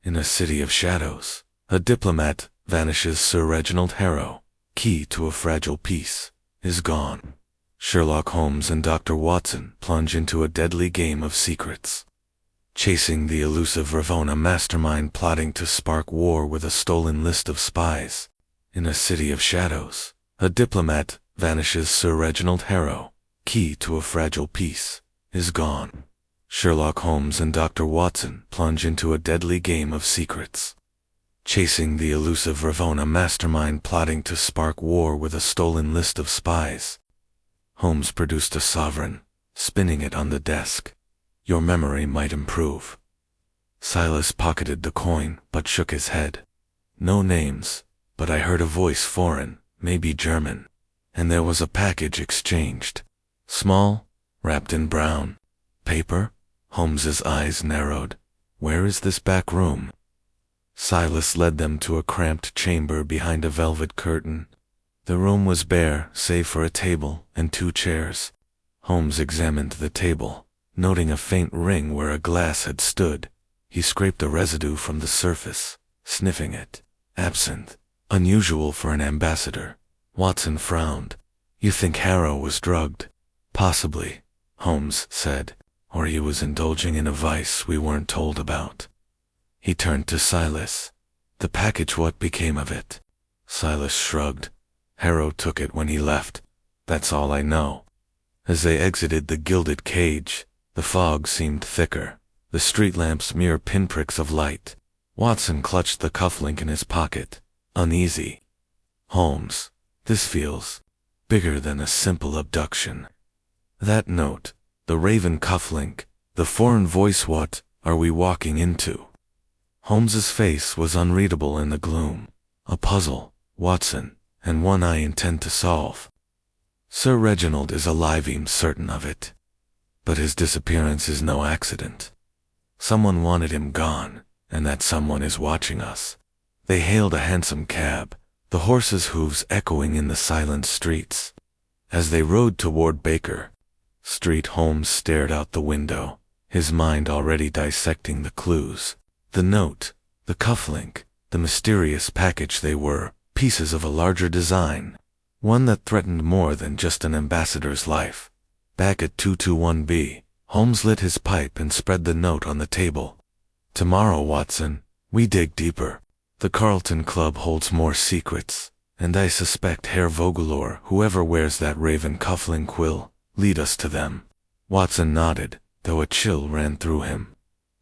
In a city of shadows, a diplomat vanishes. Sir Reginald Harrow, key to a fragile peace, is gone. Sherlock Holmes and Dr. Watson plunge into a deadly game of secrets. Chasing the elusive Ravona mastermind plotting to spark war with a stolen list of spies. In a city of shadows, a diplomat vanishes. Sir Reginald Harrow, key to a fragile peace, is gone. Sherlock Holmes and Dr. Watson plunge into a deadly game of secrets. Chasing the elusive Ravona mastermind plotting to spark war with a stolen list of spies. Holmes produced a sovereign, spinning it on the desk. Your memory might improve. Silas pocketed the coin, but shook his head. No names, but I heard a voice foreign, maybe German. And there was a package exchanged. Small, wrapped in brown paper. Holmes's eyes narrowed. Where is this back room? Silas led them to a cramped chamber behind a velvet curtain. The room was bare, save for a table and 2 chairs. Holmes examined the table, noting a faint ring where a glass had stood. He scraped the residue from the surface, sniffing it. Absinthe, unusual for an ambassador. Watson frowned. You think Harrow was drugged? Possibly, Holmes said. Or he was indulging in a vice we weren't told about. He turned to Silas. The package, what became of it? Silas shrugged. Harrow took it when he left. That's all I know. As they exited the gilded cage, the fog seemed thicker, the street lamps mere pinpricks of light. Watson clutched the cufflink in his pocket, uneasy. Holmes, this feels bigger than a simple abduction. That note, the raven cufflink, the foreign voice, what are we walking into? Holmes's face was unreadable in the gloom. A puzzle, Watson, and one I intend to solve. Sir Reginald is alive, I'm certain of it. But his disappearance is no accident. Someone wanted him gone, and that someone is watching us. They hailed a hansom cab, the horses' hooves echoing in the silent streets. As they rode toward Baker Street, Holmes stared out the window, his mind already dissecting the clues. The note, the cufflink, the mysterious package, they were pieces of a larger design, one that threatened more than just an ambassador's life. Back at 221B, Holmes lit his pipe and spread the note on the table. Tomorrow, Watson, we dig deeper. The Carlton Club holds more secrets, and I suspect Herr Vogelor, whoever wears that raven cufflink, will lead us to them. Watson nodded, though a chill ran through him.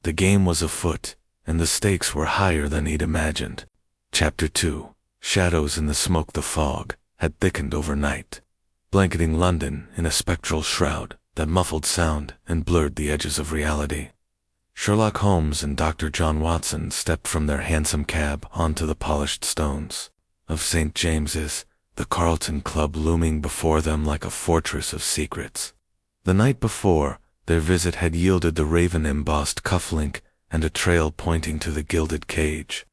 The game was afoot, and the stakes were higher than he'd imagined. Chapter 2. Shadows in the smoke. The fog had thickened overnight, blanketing London in a spectral shroud that muffled sound and blurred the edges of reality. Sherlock Holmes and Dr. John Watson stepped from their hansom cab onto the polished stones of St. James's, the Carlton Club looming before them like a fortress of secrets. The night before, their visit had yielded the raven-embossed cufflink and a trail pointing to the gilded cage.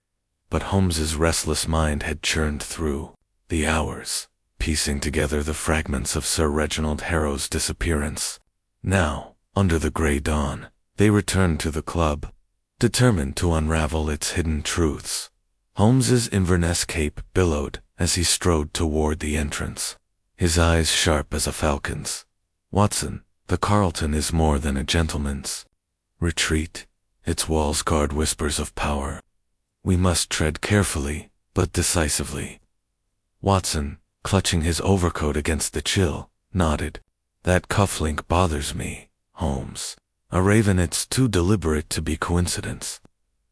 But Holmes's restless mind had churned through the hours, piecing together the fragments of Sir Reginald Harrow's disappearance. Now, under the grey dawn, they returned to the club, determined to unravel its hidden truths. Holmes's Inverness cape billowed as he strode toward the entrance, his eyes sharp as a falcon's. Watson, the Carlton is more than a gentleman's retreat. Its walls guard whispers of power. We must tread carefully, but decisively. Watson, clutching his overcoat against the chill, nodded. That cufflink bothers me, Holmes. A raven, it's too deliberate to be coincidence.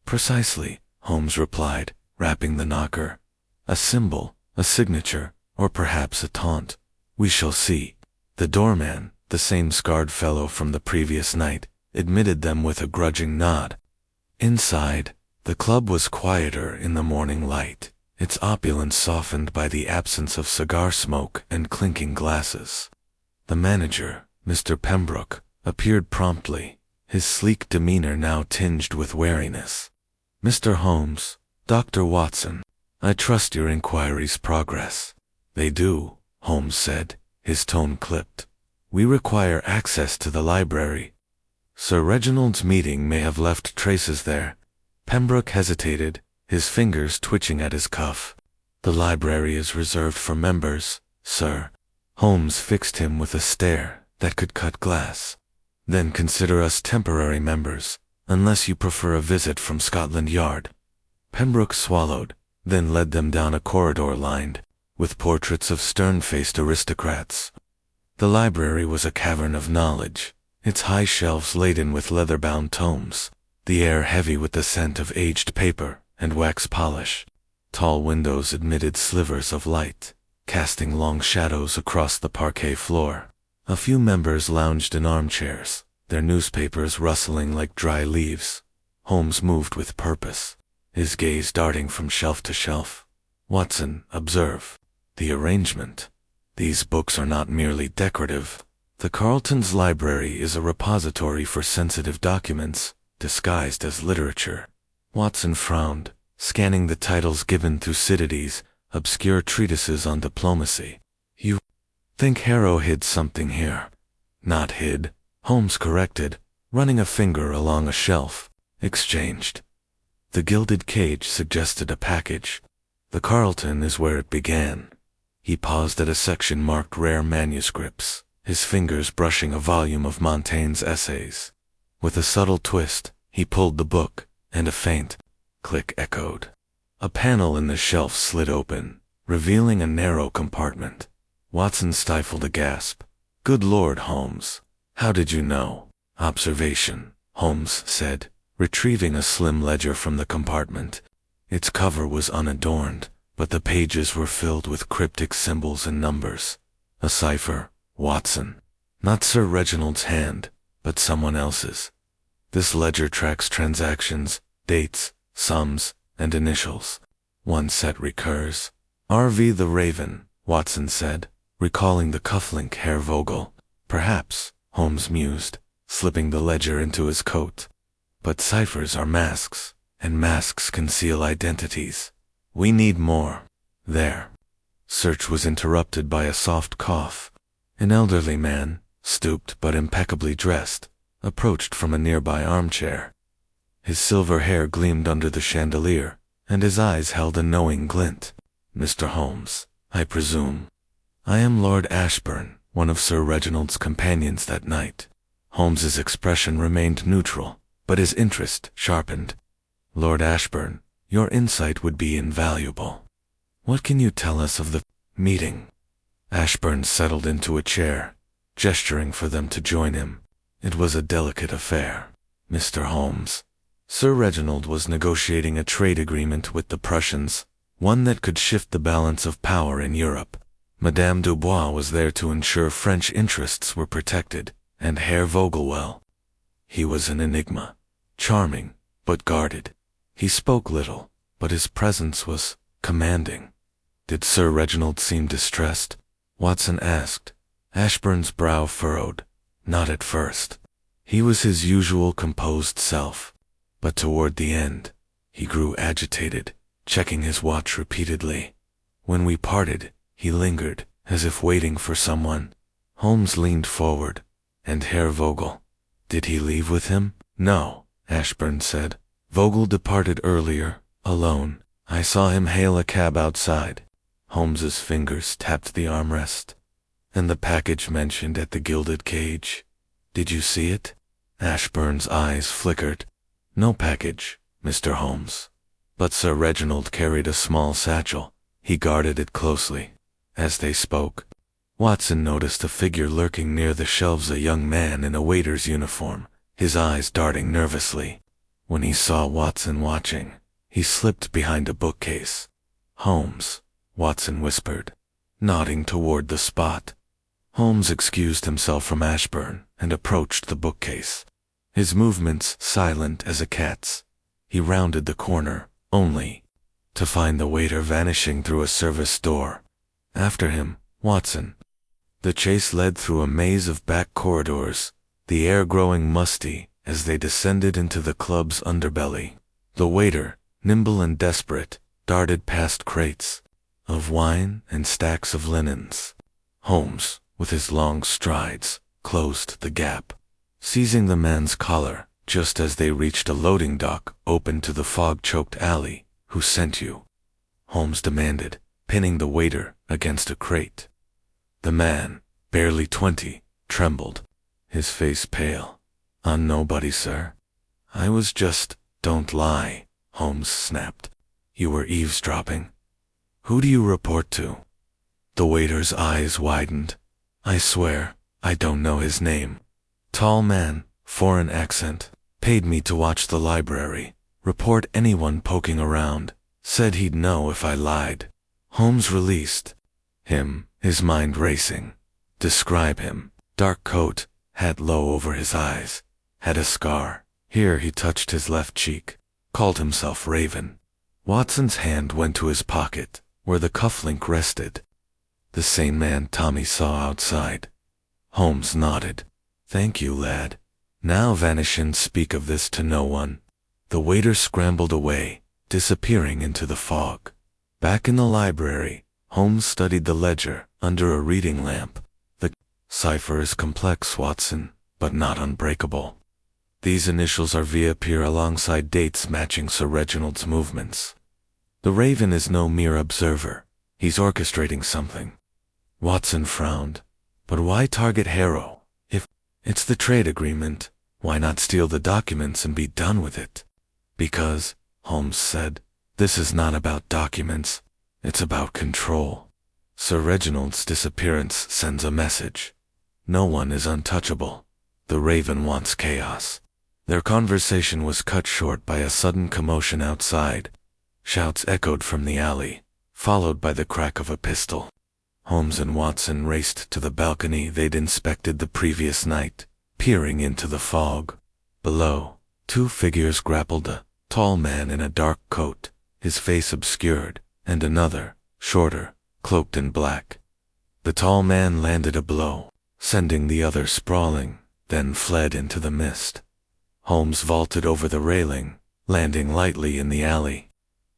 Precisely, Holmes replied, rapping the knocker. A symbol, a signature, or perhaps a taunt. We shall see. The doorman, the same scarred fellow from the previous night, admitted them with a grudging nod. Inside, the club was quieter in the morning light, its opulence softened by the absence of cigar smoke and clinking glasses. The manager, Mr. Pembroke, appeared promptly, his sleek demeanor now tinged with wariness. Mr. Holmes, Dr. Watson, I trust your inquiries progress. They do, Holmes said, his tone clipped. We require access to the library. Sir Reginald's meeting may have left traces there. Pembroke hesitated, his fingers twitching at his cuff. "The library is reserved for members, sir." Holmes fixed him with a stare that could cut glass. "Then consider us temporary members, unless you prefer a visit from Scotland Yard." Pembroke swallowed, then led them down a corridor lined with portraits of stern-faced aristocrats. The library was a cavern of knowledge, its high shelves laden with leather-bound tomes, the air heavy with the scent of aged paper and wax polish. Tall windows admitted slivers of light, casting long shadows across the parquet floor. A few members lounged in armchairs, their newspapers rustling like dry leaves. Holmes moved with purpose, his gaze darting from shelf to shelf. "Watson, observe the arrangement. These books are not merely decorative. The Carlton's library is a repository for sensitive documents, disguised as literature." Watson frowned, scanning the titles given Thucydides, obscure treatises on diplomacy. "You think Harrow hid something here?" "Not hid," Holmes corrected, running a finger along a shelf. "Exchanged." The gilded cage suggested a package. "The Carlton is where it began." He paused at a section marked Rare Manuscripts, his fingers brushing a volume of Montaigne's essays. With a subtle twist, he pulled the book, and a faint click echoed. A panel in the shelf slid open, revealing a narrow compartment. Watson stifled a gasp. "Good Lord, Holmes. How did you know?" "Observation," Holmes said, retrieving a slim ledger from the compartment. Its cover was unadorned, but the pages were filled with cryptic symbols and numbers. A cipher, Watson. Not Sir Reginald's hand, but someone else's. This ledger tracks transactions, dates, sums, and initials. One set recurs. "R.V. the Raven," Watson said, recalling the cufflink Herr Vogel. "Perhaps," Holmes mused, slipping the ledger into his coat. "But ciphers are masks, and masks conceal identities. We need more." There. Search was interrupted by a soft cough. An elderly man, stooped but impeccably dressed, approached from a nearby armchair. His silver hair gleamed under the chandelier, and his eyes held a knowing glint. "Mr. Holmes, I presume." "I am Lord Ashburn, one of Sir Reginald's companions that night." Holmes's expression remained neutral, but his interest sharpened. "Lord Ashburn, your insight would be invaluable. What can you tell us of the meeting?" Ashburn settled into a chair, gesturing for them to join him. "It was a delicate affair, Mr. Holmes. Sir Reginald was negotiating a trade agreement with the Prussians, one that could shift the balance of power in Europe. Madame Dubois was there to ensure French interests were protected, and Herr Vogelwell. He was an enigma, charming, but guarded. He spoke little, but his presence was commanding." "Did Sir Reginald seem distressed?" Watson asked. Ashburn's brow furrowed. "Not at first. He was his usual composed self. But toward the end, he grew agitated, checking his watch repeatedly. When we parted, he lingered, as if waiting for someone." Holmes leaned forward. "And Herr Vogel? Did he leave with him?" "No," Ashburn said. "Vogel departed earlier, alone. I saw him hail a cab outside." Holmes's fingers tapped the armrest. "And the package mentioned at the gilded cage? Did you see it?" Ashburn's eyes flickered. "No package, Mr. Holmes. But Sir Reginald carried a small satchel. He guarded it closely." As they spoke, Watson noticed a figure lurking near the shelves, a young man in a waiter's uniform, his eyes darting nervously. When he saw Watson watching, he slipped behind a bookcase. "Holmes," Watson whispered, nodding toward the spot. Holmes excused himself from Ashburn and approached the bookcase, his movements silent as a cat's. He rounded the corner, only to find the waiter vanishing through a service door. After him, Watson. The chase led through a maze of back corridors, the air growing musty as they descended into the club's underbelly. The waiter, nimble and desperate, darted past crates of wine and stacks of linens. Holmes, with his long strides, closed the gap. Seizing the man's collar, Just as they reached a loading dock open to the fog-choked alley. "Who sent you?" Holmes demanded, pinning the waiter against a crate. The man, barely 20, trembled, his face pale. "Nobody, sir. I was just—" "Don't lie," Holmes snapped. "You were eavesdropping. Who do you report to?" The waiter's eyes widened. "I swear, I don't know his name. Tall man, foreign accent, paid me to watch the library, report anyone poking around, said he'd know if I lied." Holmes released him, his mind racing. "Describe him." "Dark coat, hat low over his eyes, had a scar. Here," he touched his left cheek. "Called himself Raven." Watson's hand went to his pocket, where the cufflink rested. "The same man Tommy saw outside." Holmes nodded. "Thank you, lad. Now vanish and speak of this to no one." The waiter scrambled away, disappearing into the fog. Back in the library, Holmes studied the ledger under a reading lamp. "The cipher is complex, Watson, but not unbreakable. These initials are V appear alongside dates matching Sir Reginald's movements. The Raven is no mere observer. He's orchestrating something." Watson frowned. "But why target Harrow? If it's the trade agreement, why not steal the documents and be done with it?" "Because," Holmes said, "this is not about documents. It's about control. Sir Reginald's disappearance sends a message. No one is untouchable. The Raven wants chaos." Their conversation was cut short by a sudden commotion outside. Shouts echoed from the alley, followed by the crack of a pistol. Holmes and Watson raced to the balcony they'd inspected the previous night, peering into the fog. Below, two figures grappled, a tall man in a dark coat, his face obscured, and another, shorter, cloaked in black. The tall man landed a blow, sending the other sprawling, then fled into the mist. Holmes vaulted over the railing, landing lightly in the alley.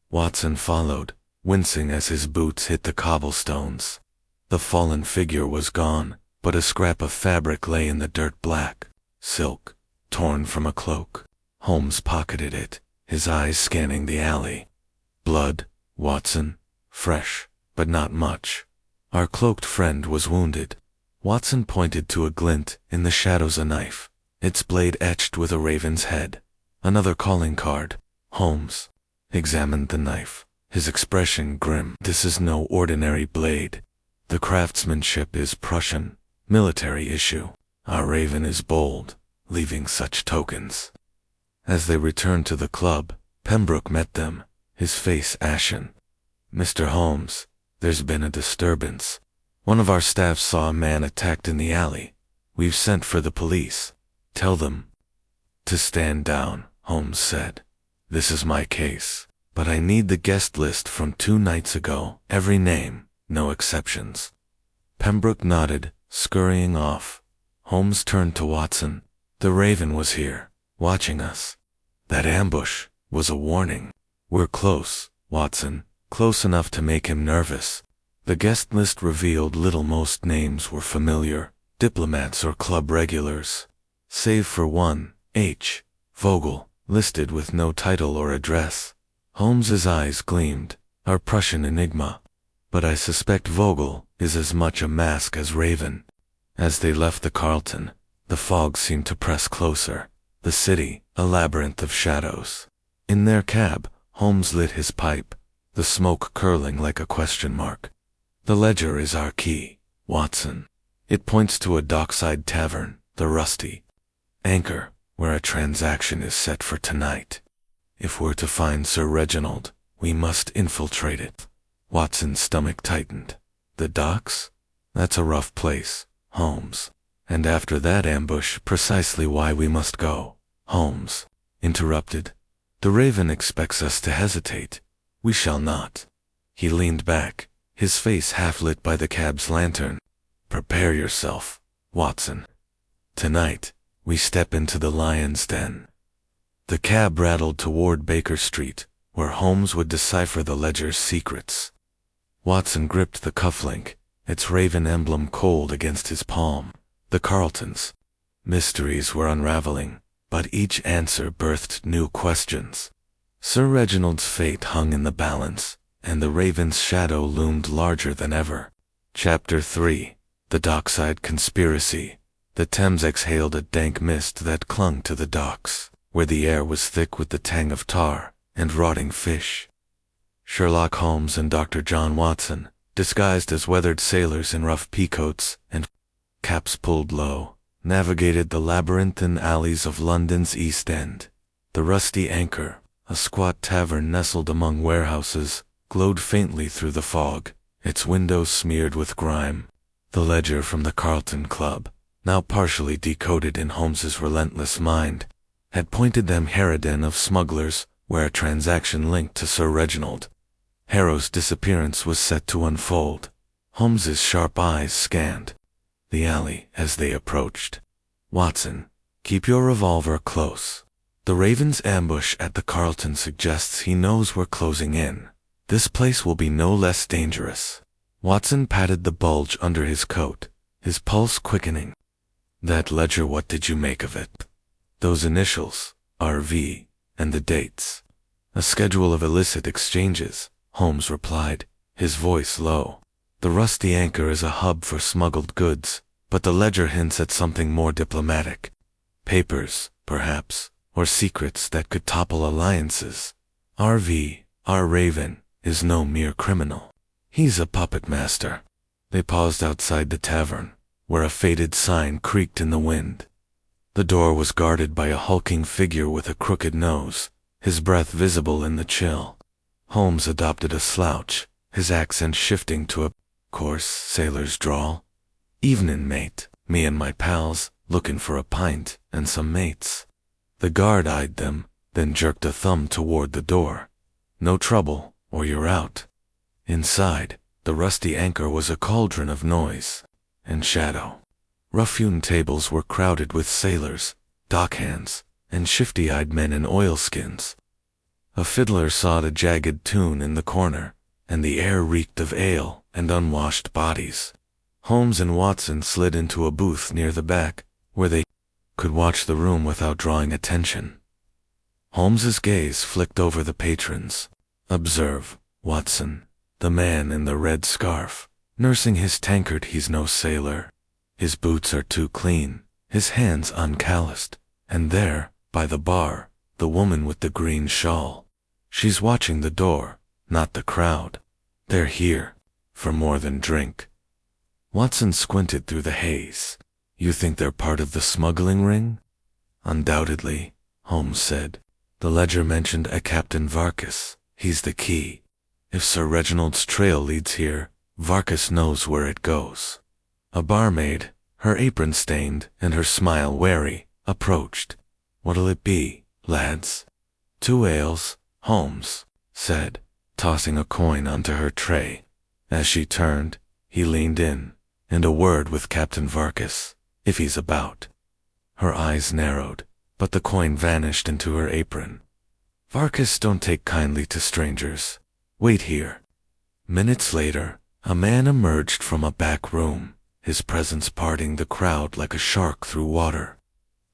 Watson followed, wincing as his boots hit the cobblestones. The fallen figure was gone, but a scrap of fabric lay in the dirt black. Silk, torn from a cloak. Holmes pocketed it, his eyes scanning the alley. "Blood, Watson. Fresh, but not much. Our cloaked friend was wounded." Watson pointed to a glint in the shadows, a knife, its blade etched with a raven's head. "Another calling card." Holmes examined the knife, his expression grim. "This is no ordinary blade. The craftsmanship is Prussian, military issue. Our Raven is bold, leaving such tokens." As they returned to the club, Pembroke met them, his face ashen. "Mr. Holmes, there's been a disturbance. One of our staff saw a man attacked in the alley. We've sent for the police. Tell them to stand down," Holmes said. "This is my case, but I need the guest list from 2 nights ago, every name. No exceptions." Pembroke nodded, scurrying off. Holmes turned to Watson. "The Raven was here, watching us. That ambush was a warning. We're close, Watson, close enough to make him nervous." The guest list revealed little. Most names were familiar, diplomats or club regulars. Save for one, H. Vogel, listed with no title or address. Holmes's eyes gleamed. "Our Prussian Enigma. But I suspect Vogel is as much a mask as Raven." As they left the Carlton, the fog seemed to press closer, the city a labyrinth of shadows. In their cab, Holmes lit his pipe, the smoke curling like a question mark. "The ledger is our key, Watson. It points to a dockside tavern, the Rusty Anchor, where a transaction is set for tonight. If we're to find Sir Reginald, we must infiltrate it." Watson's stomach tightened. "The docks? That's a rough place, Holmes. And after that ambush, precisely why we must go." Holmes interrupted. "The Raven expects us to hesitate. We shall not." He leaned back, his face half lit by the cab's lantern. "Prepare yourself, Watson. Tonight, we step into the lion's den." The cab rattled toward Baker Street, where Holmes would decipher the ledger's secrets. Watson gripped the cufflink, its Raven emblem cold against his palm. The Carltons. Mysteries were unraveling, but each answer birthed new questions. Sir Reginald's fate hung in the balance, and the Raven's shadow loomed larger than ever. Chapter 3. The Dockside Conspiracy. The Thames exhaled a dank mist that clung to the docks, where the air was thick with the tang of tar and rotting fish. Sherlock Holmes and Dr. John Watson, disguised as weathered sailors in rough peacoats and caps pulled low, navigated the labyrinthine alleys of London's East End. The Rusty Anchor, a squat tavern nestled among warehouses, glowed faintly through the fog, its windows smeared with grime. The ledger from the Carlton Club, now partially decoded in Holmes's relentless mind, had pointed them Harridan of smugglers where a transaction linked to Sir Reginald. Harrow's disappearance was set to unfold. Holmes's sharp eyes scanned the alley as they approached. Watson, keep your revolver close. The Raven's ambush at the Carlton suggests he knows we're closing in. This place will be no less dangerous. Watson patted the bulge under his coat, his pulse quickening. That ledger, what did you make of it? Those initials, RV, and the dates. A schedule of illicit exchanges, Holmes replied, his voice low. The Rusty Anchor is a hub for smuggled goods, but the ledger hints at something more diplomatic. Papers, perhaps, or secrets that could topple alliances. RV, our Raven, is no mere criminal. He's a puppet master. They paused outside the tavern, where a faded sign creaked in the wind. The door was guarded by a hulking figure with a crooked nose, his breath visible in the chill. Holmes adopted a slouch, his accent shifting to a coarse sailor's drawl. "Evenin', mate. Me and my pals, lookin' for a pint and some mates." The guard eyed them, then jerked a thumb toward the door. "No trouble, or you're out." Inside, the Rusty Anchor was a cauldron of noise and shadow. Rough-hewn tables were crowded with sailors, dockhands, and shifty-eyed men in oilskins. A fiddler sawed a jagged tune in the corner, and the air reeked of ale and unwashed bodies. Holmes and Watson slid into a booth near the back, where they could watch the room without drawing attention. Holmes's gaze flicked over the patrons. "Observe, Watson, the man in the red scarf, nursing his tankard. He's no sailor. His boots are too clean, his hands uncalloused. And there, by the bar, the woman with the green shawl. She's watching the door, not the crowd. They're here for more than drink." Watson squinted through the haze. "You think they're part of the smuggling ring?" "Undoubtedly," Holmes said. "The ledger mentioned a Captain Varkas. He's the key. If Sir Reginald's trail leads here, Varkas knows where it goes." A barmaid, her apron stained and her smile wary, approached. "What'll it be, lads?" "2 ales," Holmes said, tossing a coin onto her tray. As she turned, he leaned in, "And a word with Captain Varkas, if he's about." Her eyes narrowed, but the coin vanished into her apron. "Varkas don't take kindly to strangers. Wait here." Minutes later, a man emerged from a back room, his presence parting the crowd like a shark through water.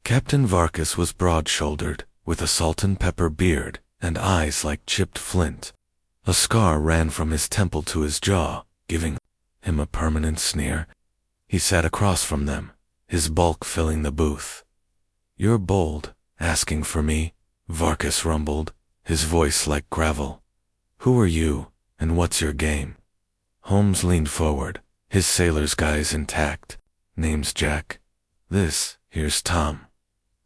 Captain Varkas was broad-shouldered, with a salt and pepper beard and eyes like chipped flint. A scar ran from his temple to his jaw, giving him a permanent sneer. He sat across from them, his bulk filling the booth. "You're bold, asking for me," Varkas rumbled, his voice like gravel. "Who are you, and what's your game?" Holmes leaned forward, his sailor's guise intact. "Name's Jack. Here's Tom.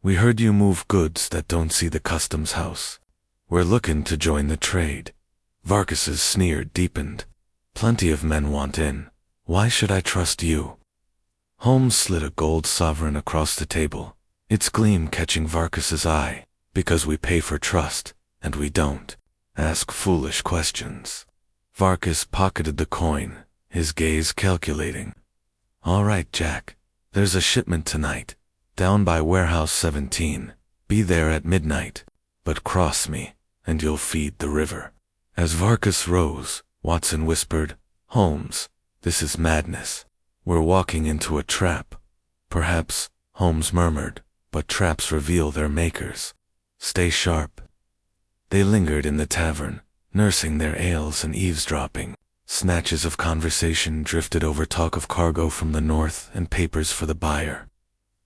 We heard you move goods that don't see the customs house. We're looking to join the trade." Varkas's sneer deepened. "Plenty of men want in. Why should I trust you?" Holmes slid a gold sovereign across the table, its gleam catching Varkas's eye. "Because we pay for trust, and we don't ask foolish questions." Varkas pocketed the coin, his gaze calculating. "All right, Jack. There's a shipment tonight, down by Warehouse 17. Be there at midnight, but cross me, and you'll feed the river." As Varkas rose, Watson whispered, "Holmes, this is madness. We're walking into a trap." "Perhaps," Holmes murmured, but traps reveal their makers. Stay sharp. They lingered in the tavern, nursing their ales and eavesdropping. Snatches of conversation drifted over, talk of cargo from the north and papers for the buyer.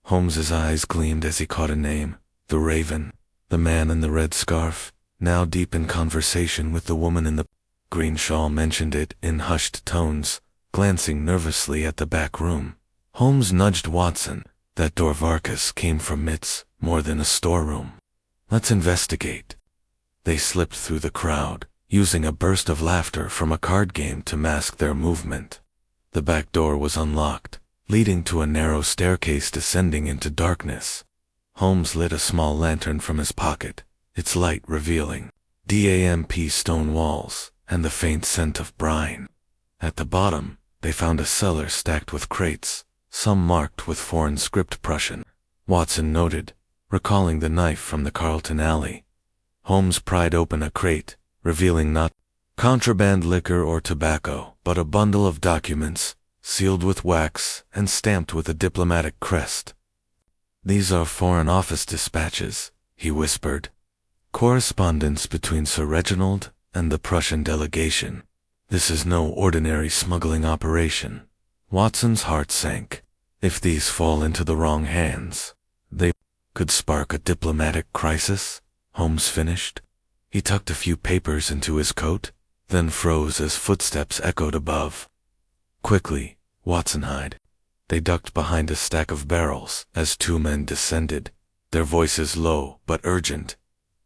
Holmes's eyes gleamed as he caught a name: the Raven. The man in the red scarf, now deep in conversation with the woman in the green shawl, mentioned it in hushed tones, glancing nervously at the back room. Holmes nudged Watson. That door, Varkas, came from Mitz, more than a storeroom. Let's investigate. They slipped through the crowd, using a burst of laughter from a card game to mask their movement. The back door was unlocked, leading to a narrow staircase descending into darkness. Holmes lit a small lantern from his pocket, its light revealing damp stone walls and the faint scent of brine. At the bottom, they found a cellar stacked with crates, some marked with foreign script Prussian. Watson noted, recalling the knife from the Carlton alley. Holmes pried open a crate, revealing not contraband liquor or tobacco, but a bundle of documents, sealed with wax and stamped with a diplomatic crest. These are Foreign Office dispatches, he whispered. Correspondence between Sir Reginald and the Prussian delegation. This is no ordinary smuggling operation. Watson's heart sank. If these fall into the wrong hands, they could spark a diplomatic crisis, Holmes finished. He tucked a few papers into his coat, then froze as footsteps echoed above. Quickly, Watson hid. They ducked behind a stack of barrels as two men descended, their voices low but urgent.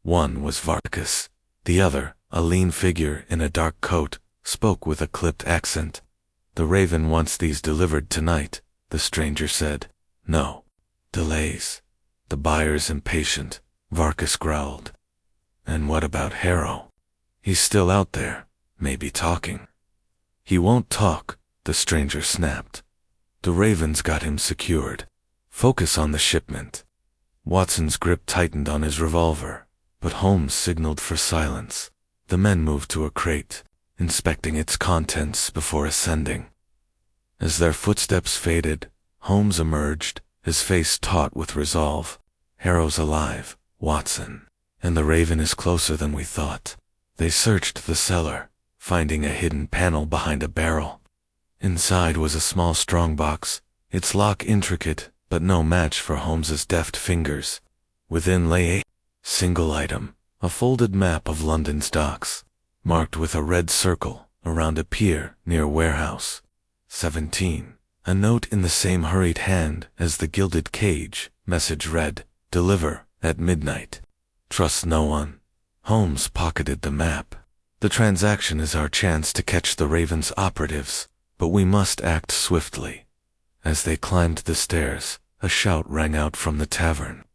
One was Varkas. The other, a lean figure in a dark coat, spoke with a clipped accent. The Raven wants these delivered tonight, the stranger said. No. Delays. The buyer's impatient, Varkas growled. And what about Harrow? He's still out there, maybe talking. He won't talk, the stranger snapped. The Raven's got him secured. Focus on the shipment. Watson's grip tightened on his revolver, but Holmes signaled for silence. The men moved to a crate, inspecting its contents before ascending. As their footsteps faded, Holmes emerged, his face taut with resolve. Harrow's alive, Watson, and the Raven is closer than we thought. They searched the cellar, finding a hidden panel behind a barrel. Inside was a small strongbox, its lock intricate, but no match for Holmes's deft fingers. Within lay a single item, a folded map of London's docks, marked with a red circle around a pier near Warehouse 17. A note in the same hurried hand as the gilded cage. Message read, "Deliver at midnight. Trust no one." Holmes pocketed the map. The transaction is our chance to catch the Raven's operatives, but we must act swiftly. As they climbed the stairs, a shout rang out from the tavern.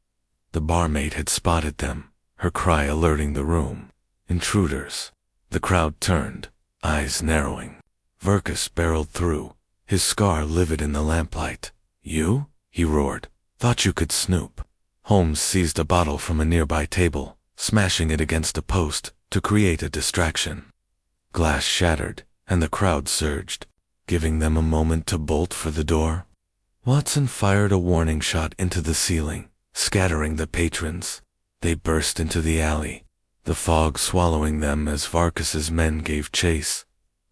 The barmaid had spotted them, her cry alerting the room. Intruders. The crowd turned, eyes narrowing. Varkas barreled through, his scar livid in the lamplight. You? He roared. Thought you could snoop. Holmes seized a bottle from a nearby table, smashing it against a post to create a distraction. Glass shattered, and the crowd surged, giving them a moment to bolt for the door. Watson fired a warning shot into the ceiling, scattering the patrons. They burst into the alley, the fog swallowing them as Varkas's men gave chase.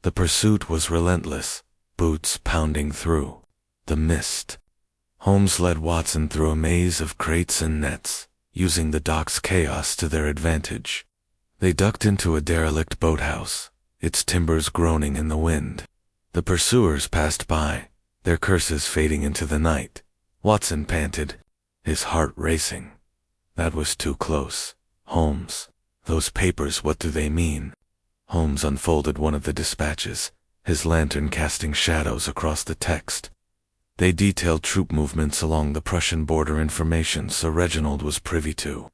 The pursuit was relentless, boots pounding through the mist. Holmes led Watson through a maze of crates and nets, using the dock's chaos to their advantage. They ducked into a derelict boathouse, its timbers groaning in the wind. The pursuers passed by, their curses fading into the night. Watson panted, his heart racing. That was too close. Holmes, those papers, what do they mean? Holmes unfolded one of the dispatches, his lantern casting shadows across the text. They detailed troop movements along the Prussian border, information Sir Reginald was privy to.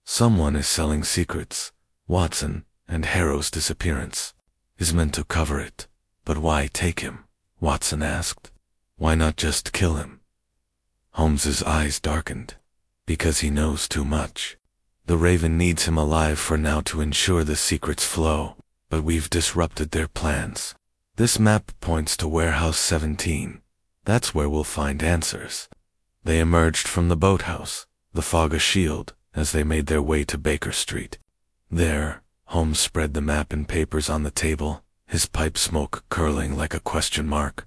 Someone is selling secrets. Watson and Harrow's disappearance is meant to cover it. But why take him? Watson asked. Why not just kill him? Holmes's eyes darkened. Because he knows too much. The Raven needs him alive for now to ensure the secret's flow, but we've disrupted their plans. This map points to Warehouse 17. That's where we'll find answers. They emerged from the boathouse, the fog a shield, as they made their way to Baker Street. There, Holmes spread the map and papers on the table, his pipe smoke curling like a question mark.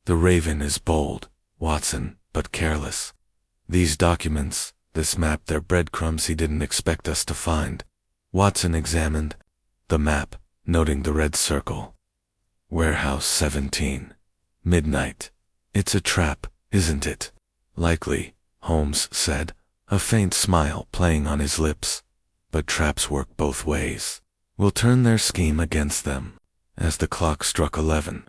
The Raven is bold, Watson, but careless. These documents, this map, they're breadcrumbs he didn't expect us to find. Watson examined the map, noting the red circle. Warehouse 17. Midnight. It's a trap, isn't it? Likely, Holmes said, a faint smile playing on his lips. But traps work both ways. We'll turn their scheme against them. As the clock struck 11,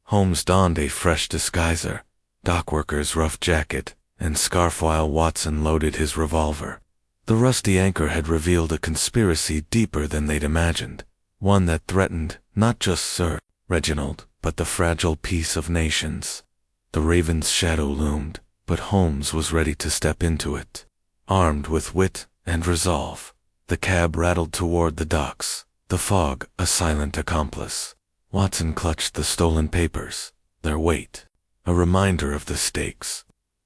Holmes donned a fresh disguiser, dockworker's rough jacket, and scarf while Watson loaded his revolver. The rusty anchor had revealed a conspiracy deeper than they'd imagined, one that threatened not just Sir Reginald, but the fragile peace of nations. The Raven's shadow loomed, but Holmes was ready to step into it. Armed with wit and resolve, the cab rattled toward the docks, the fog a silent accomplice. Watson clutched the stolen papers, their weight, a reminder of the stakes.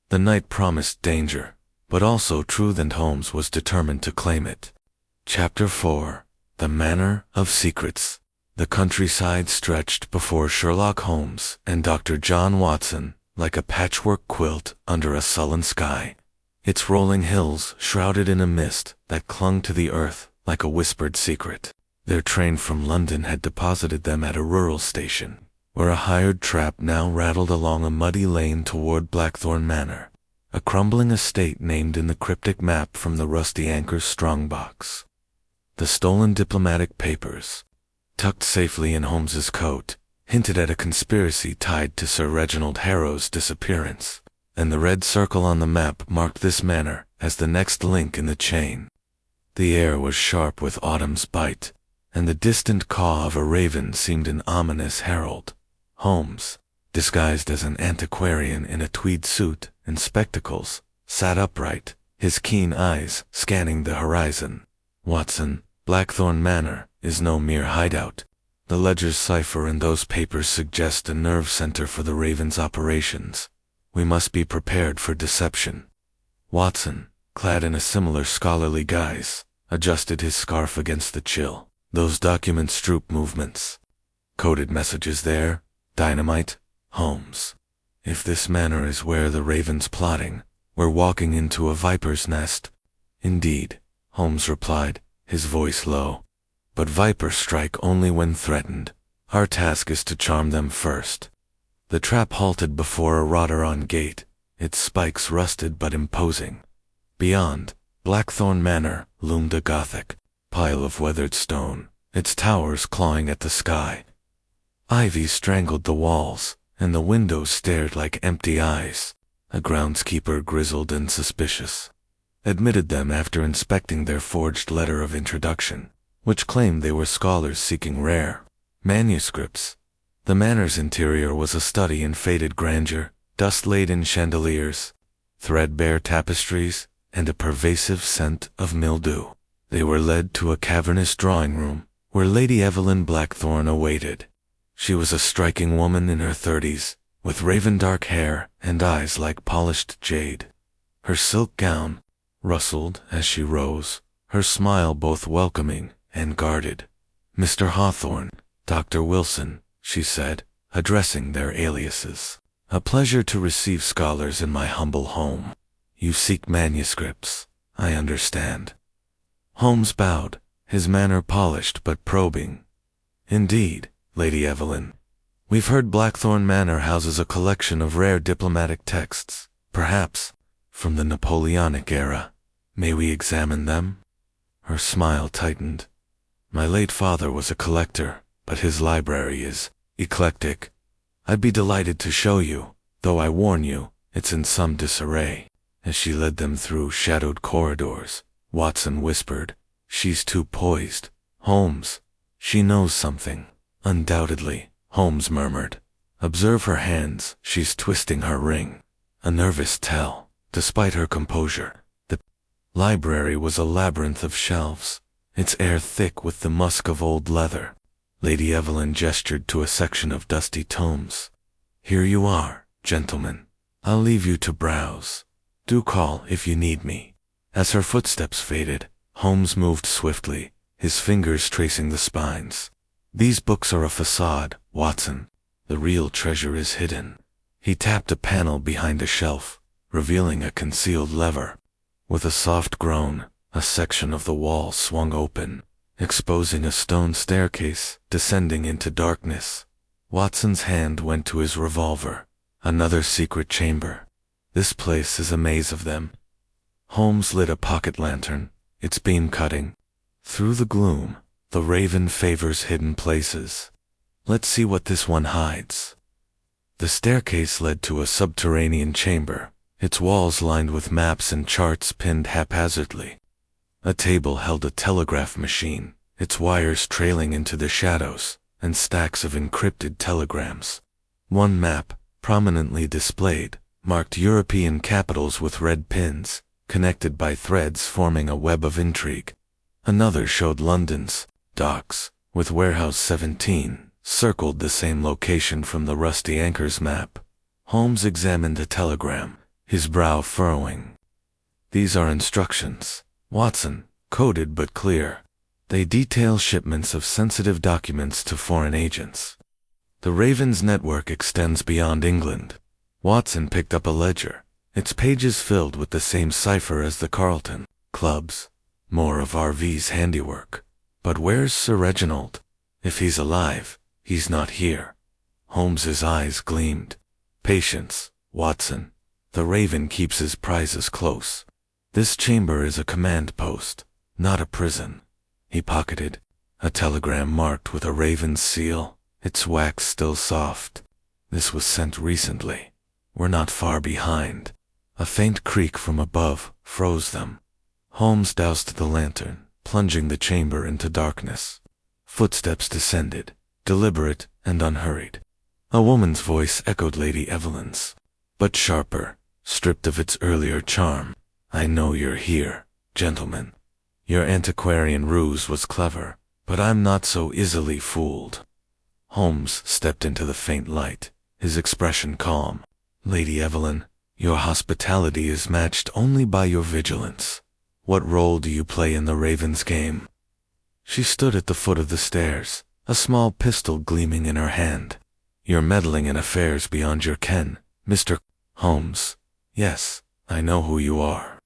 The night promised danger, but also truth, and Holmes was determined to claim it. Chapter 4. The Manor of Secrets. The countryside stretched before Sherlock Holmes and Dr. John Watson like a patchwork quilt under a sullen sky. Its rolling hills shrouded in a mist that clung to the earth like a whispered secret. Their train from London had deposited them at a rural station, where a hired trap now rattled along a muddy lane toward Blackthorn Manor, a crumbling estate named in the cryptic map from the rusty anchor's strongbox. The stolen diplomatic papers, tucked safely in Holmes's coat, hinted at a conspiracy tied to Sir Reginald Harrow's disappearance, and the red circle on the map marked this manor as the next link in the chain. The air was sharp with autumn's bite, and the distant caw of a raven seemed an ominous herald. Holmes, disguised as an antiquarian in a tweed suit and spectacles, sat upright, his keen eyes scanning the horizon. Watson, Blackthorn Manor is no mere hideout. The ledger's cipher and those papers suggest a nerve center for the Raven's operations. We must be prepared for deception. Watson, clad in a similar scholarly guise, adjusted his scarf against the chill. Those documents droop movements. Coded messages there. Dynamite. Holmes. If this manor is where the Raven's plotting, we're walking into a viper's nest. Indeed, Holmes replied, his voice low. But vipers strike only when threatened. Our task is to charm them first. The trap halted before a wrought-iron gate, its spikes rusted but imposing. Beyond, Blackthorn Manor loomed a Gothic pile of weathered stone, its towers clawing at the sky. Ivy strangled the walls, and the windows stared like empty eyes. A groundskeeper, grizzled and suspicious, admitted them after inspecting their forged letter of introduction, which claimed they were scholars seeking rare manuscripts. The manor's interior was a study in faded grandeur, dust-laden chandeliers, threadbare tapestries, and a pervasive scent of mildew. They were led to a cavernous drawing room, where Lady Evelyn Blackthorn awaited. She was a striking woman in her 30s, with raven-dark hair and eyes like polished jade. Her silk gown rustled as she rose, her smile both welcoming and guarded. "Mr. Hawthorne, Dr. Wilson," she said, addressing their aliases. "A pleasure to receive scholars in my humble home. You seek manuscripts, I understand." Holmes bowed, his manner polished but probing. "Indeed, Lady Evelyn. We've heard Blackthorn Manor houses a collection of rare diplomatic texts, perhaps from the Napoleonic era. May we examine them?" Her smile tightened. "My late father was a collector, but his library is eclectic. I'd be delighted to show you, though I warn you, it's in some disarray." As she led them through shadowed corridors, Watson whispered, "She's too poised. Holmes, she knows something." "Undoubtedly," Holmes murmured. "Observe her hands, she's twisting her ring." A nervous tell, despite her composure. The library was a labyrinth of shelves, its air thick with the musk of old leather. Lady Evelyn gestured to a section of dusty tomes. "Here you are, gentlemen. I'll leave you to browse. Do call if you need me." As her footsteps faded, Holmes moved swiftly, his fingers tracing the spines. These books are a facade, Watson. The real treasure is hidden. He tapped a panel behind a shelf, revealing a concealed lever. With a soft groan, a section of the wall swung open, exposing a stone staircase descending into darkness. Watson's hand went to his revolver. Another secret chamber. This place is a maze of them. Holmes lit a pocket lantern, its beam cutting. Through the gloom, the raven favors hidden places. Let's see what this one hides. The staircase led to a subterranean chamber, its walls lined with maps and charts pinned haphazardly. A table held a telegraph machine, its wires trailing into the shadows, and stacks of encrypted telegrams. One map, prominently displayed, marked European capitals with red pins, connected by threads forming a web of intrigue. Another showed London's docks, with Warehouse 17, circled the same location from the rusty anchor's map. Holmes examined the telegram, his brow furrowing. These are instructions, Watson, coded but clear. They detail shipments of sensitive documents to foreign agents. The Raven's network extends beyond England. Watson picked up a ledger, its pages filled with the same cipher as the Carlton clubs. More of RV's handiwork. But where's Sir Reginald? If he's alive, he's not here. Holmes's eyes gleamed. Patience, Watson. The Raven keeps his prizes close. This chamber is a command post, not a prison. He pocketed a telegram marked with a raven's seal, its wax still soft. This was sent recently. We're not far behind. A faint creak from above froze them. Holmes doused the lantern, plunging the chamber into darkness. Footsteps descended, deliberate and unhurried. A woman's voice echoed Lady Evelyn's, but sharper, stripped of its earlier charm. I know you're here, gentlemen. Your antiquarian ruse was clever, but I'm not so easily fooled. Holmes stepped into the faint light, his expression calm. Lady Evelyn, your hospitality is matched only by your vigilance. What role do you play in the Raven's game? She stood at the foot of the stairs, a small pistol gleaming in her hand. You're meddling in affairs beyond your ken, Mr. Holmes. Yes, I know who you are.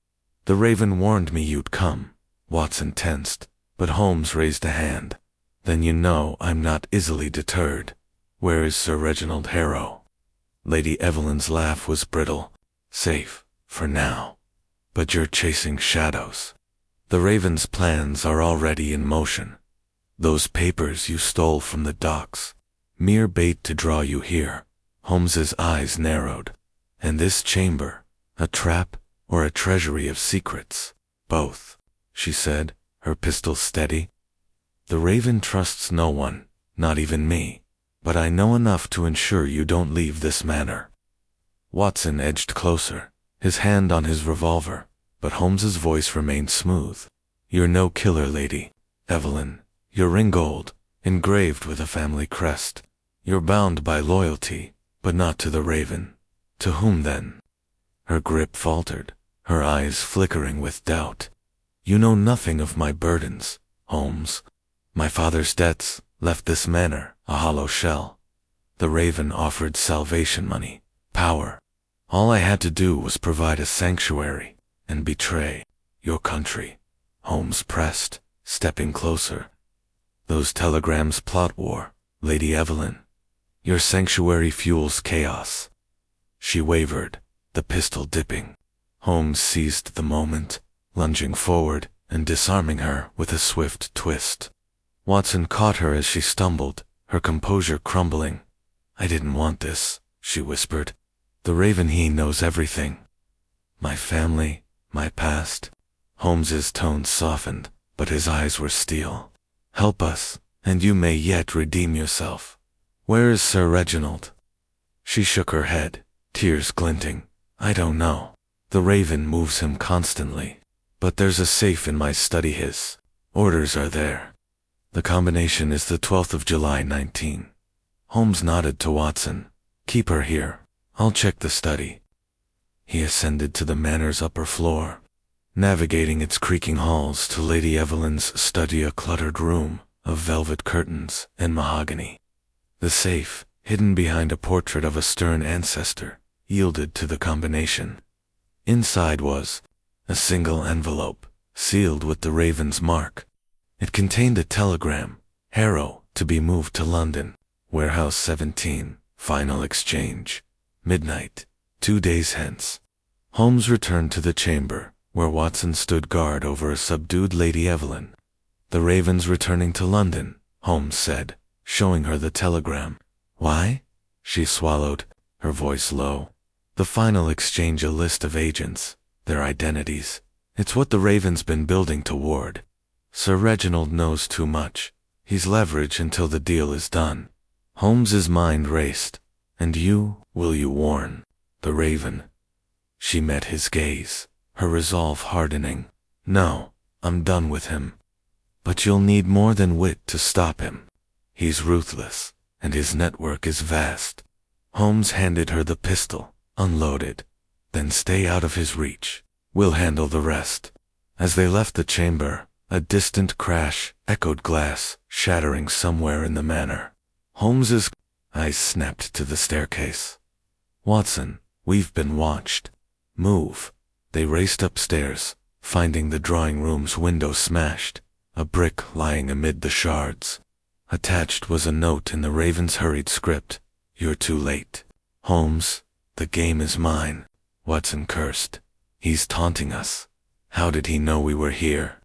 The Raven warned me you'd come. Watson tensed, but Holmes raised a hand. Then you know I'm not easily deterred. Where is Sir Reginald Harrow? Lady Evelyn's laugh was brittle. Safe, for now. But you're chasing shadows. The Raven's plans are already in motion. Those papers you stole from the docks. Mere bait to draw you here. Holmes's eyes narrowed. And this chamber, a trap or a treasury of secrets? Both, she said, her pistol steady. The Raven trusts no one, not even me. But I know enough to ensure you don't leave this manor. Watson edged closer, his hand on his revolver, but Holmes's voice remained smooth. You're no killer, Lady Evelyn. You're Ringgold, engraved with a family crest. You're bound by loyalty, but not to the Raven. To whom then? Her grip faltered, her eyes flickering with doubt. You know nothing of my burdens, Holmes. My father's debts left this manor a hollow shell. The Raven offered salvation money, power. All I had to do was provide a sanctuary and betray your country. Holmes pressed, stepping closer. Those telegrams plot war, Lady Evelyn. Your sanctuary fuels chaos. She wavered, the pistol dipping. Holmes seized the moment, lunging forward and disarming her with a swift twist. Watson caught her as she stumbled, her composure crumbling. I didn't want this, she whispered. The Raven, he knows everything. My family, my past. Holmes's tone softened, but his eyes were steel. Help us, and you may yet redeem yourself. Where is Sir Reginald? She shook her head, tears glinting. I don't know. The Raven moves him constantly. But there's a safe in my study. His orders are there. The combination is the 12th of July, 19. Holmes nodded to Watson. Keep her here. I'll check the study. He ascended to the manor's upper floor. navigating its creaking halls to Lady Evelyn's study, a cluttered room of velvet curtains and mahogany. The safe, hidden behind a portrait of a stern ancestor, yielded to the combination. Inside was a single envelope, sealed with the raven's mark. It contained a telegram: Harrow to be moved to London, warehouse 17, final exchange, midnight, 2 days hence. Holmes returned to the chamber, where Watson stood guard over a subdued Lady Evelyn. "The raven's returning to London," Holmes said, showing her the telegram. "Why?" She swallowed, her voice low. "The final exchange, a list of agents, their identities. It's what the raven's been building toward. Sir Reginald knows too much. He's leverage until the deal is done." Holmes's mind raced. "And will you warn the raven?" She met his gaze, her resolve hardening. "No, I'm done with him. But you'll need more than wit to stop him. He's ruthless, and his network is vast." Holmes handed her the pistol, unloaded. "Then stay out of his reach. We'll handle the rest." As they left the chamber, a distant crash echoed glass, shattering somewhere in the manor. Holmes's eyes snapped to the staircase. "Watson, we've been watched. Move." They raced upstairs, finding the drawing room's window smashed, a brick lying amid the shards. Attached was a note in the raven's hurried script: "You're too late. Holmes, the game is mine." Watson cursed. "He's taunting us. How did he know we were here?"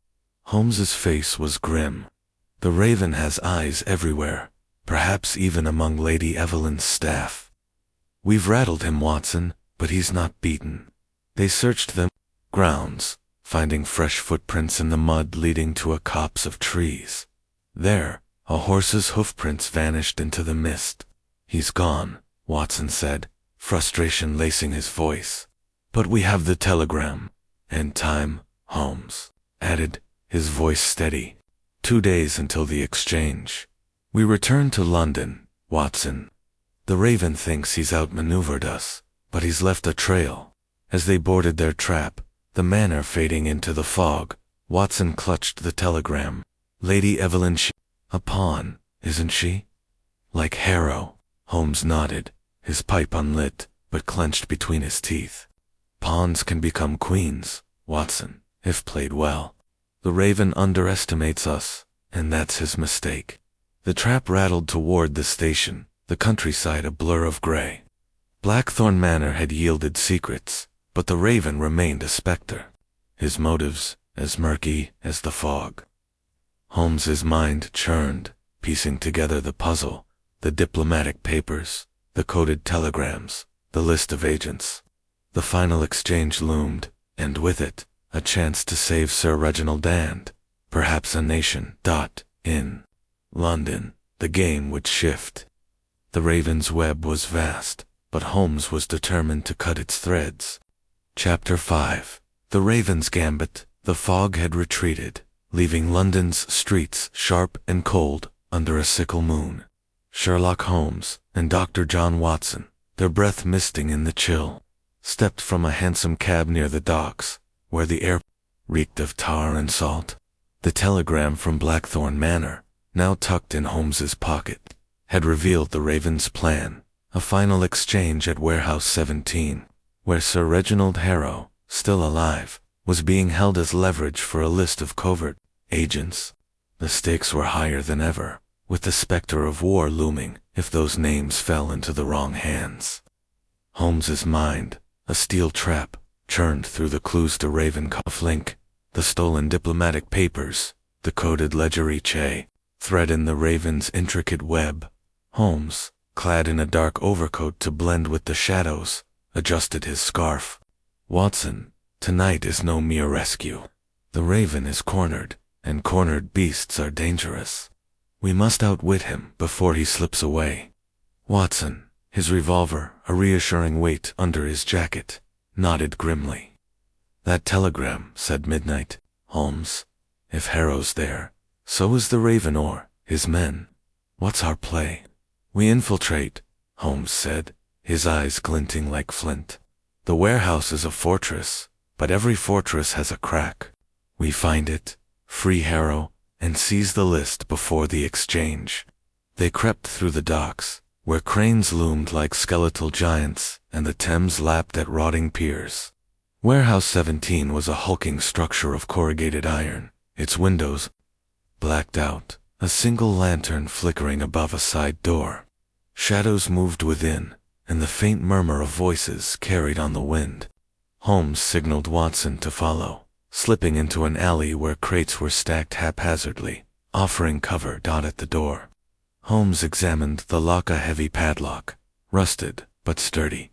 Holmes's face was grim. "The raven has eyes everywhere, perhaps even among Lady Evelyn's staff. We've rattled him, Watson, but he's not beaten." They searched the grounds, finding fresh footprints in the mud leading to a copse of trees. There, a horse's hoofprints vanished into the mist. "He's gone," Watson said, frustration lacing his voice. "But we have the telegram." "And time," Holmes added, his voice steady. 2 days until the exchange. "We return to London, Watson. The raven thinks he's outmaneuvered us, but he's left a trail." As they boarded their trap, the manor fading into the fog, Watson clutched the telegram. "Lady Evelyn, a pawn, isn't she?" "Like Harrow." Holmes nodded, his pipe unlit, but clenched between his teeth. "Pawns can become queens, Watson, if played well. The raven underestimates us, and that's his mistake." The trap rattled toward the station, the countryside a blur of gray. Blackthorn Manor had yielded secrets, but the raven remained a specter, his motives as murky as the fog. Holmes's mind churned, piecing together the puzzle: the diplomatic papers, the coded telegrams, the list of agents. The final exchange loomed, and with it, a chance to save Sir Reginald and, perhaps, a nation. In London, the game would shift. The raven's web was vast, but Holmes was determined to cut its threads. Chapter 5. The Raven's Gambit. The fog had retreated, leaving London's streets sharp and cold under a sickle moon. Sherlock Holmes and Dr. John Watson, their breath misting in the chill, stepped from a hansom cab near the docks, where the air reeked of tar and salt. The telegram from Blackthorn Manor, now tucked in Holmes's pocket, had revealed the raven's plan: a final exchange at warehouse 17, where Sir Reginald Harrow, still alive, was being held as leverage for a list of covert agents. The stakes were higher than ever, with the specter of war looming if those names fell into the wrong hands. Holmes's mind, a steel trap, churned through the clues to Raven cufflink, the stolen diplomatic papers, the coded ledger, each a thread in the raven's intricate web. Holmes, clad in a dark overcoat to blend with the shadows, adjusted his scarf. "Watson, tonight is no mere rescue. The raven is cornered, and cornered beasts are dangerous. We must outwit him before he slips away." Watson, his revolver a reassuring weight under his jacket, nodded grimly. "That telegram said midnight, Holmes. If Harrow's there, so is the raven or his men. What's our play?" "We infiltrate," Holmes said, his eyes glinting like flint. "The warehouse is a fortress. but every fortress has a crack. We find it, free Harrow, and seize the list before the exchange. They crept through the docks, where cranes loomed like skeletal giants, and the Thames lapped at rotting piers. Warehouse 17 was a hulking structure of corrugated iron, its windows blacked out, a single lantern flickering above a side door. Shadows moved within, and the faint murmur of voices carried on the wind. Holmes signaled Watson to follow, slipping into an alley where crates were stacked haphazardly, offering cover at the door. Holmes examined the lock, a heavy padlock, rusted but sturdy.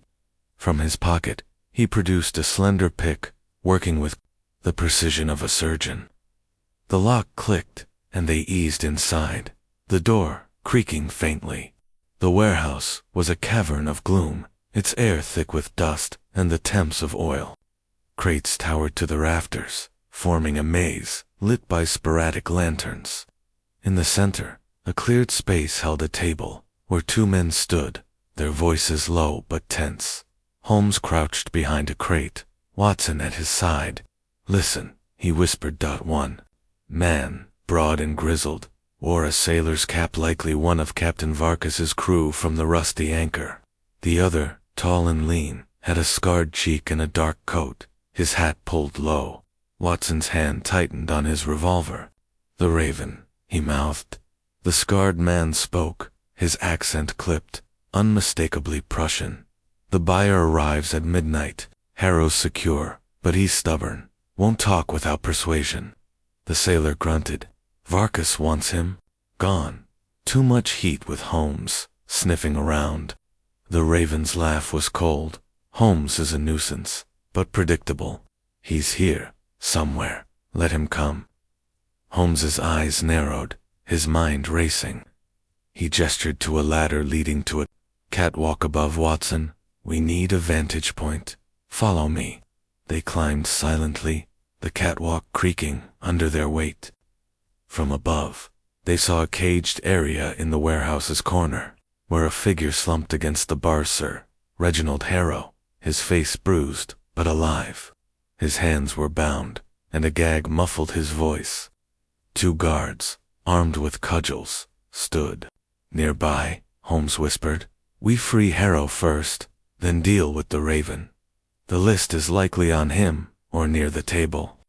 From his pocket, he produced a slender pick, working with the precision of a surgeon. The lock clicked, and they eased inside, the door creaking faintly. The warehouse was a cavern of gloom, its air thick with dust and the temps of oil. Crates towered to the rafters, forming a maze lit by sporadic lanterns. In the center, a cleared space held a table, where two men stood, their voices low but tense. Holmes crouched behind a crate, Watson at his side. "Listen," he whispered. One man, broad and grizzled, wore a sailor's cap, likely one of Captain Varkas's crew from the Rusty Anchor. The other, tall and lean, had a scarred cheek and a dark coat, his hat pulled low. Watson's hand tightened on his revolver. "The Raven," he mouthed. The scarred man spoke, his accent clipped, unmistakably Prussian. "The buyer arrives at midnight. Harrow's secure, but he's stubborn, won't talk without persuasion." The sailor grunted. "Varkas wants him gone." Too much heat with Holmes, sniffing around. The Raven's laugh was cold. "Holmes is a nuisance, but predictable. He's here, somewhere. Let him come." Holmes's eyes narrowed, his mind racing. He gestured to a ladder leading to a catwalk above. "Watson, we need a vantage point. Follow me." They climbed silently, the catwalk creaking under their weight. From above, they saw a caged area in the warehouse's corner, where a figure slumped against the bar. Sir Reginald Harrow, his face bruised, but alive. His hands were bound, and a gag muffled his voice. Two guards, armed with cudgels, stood nearby. Holmes whispered, "We free Harrow first, then deal with the Raven. The list is likely on him, or near the table."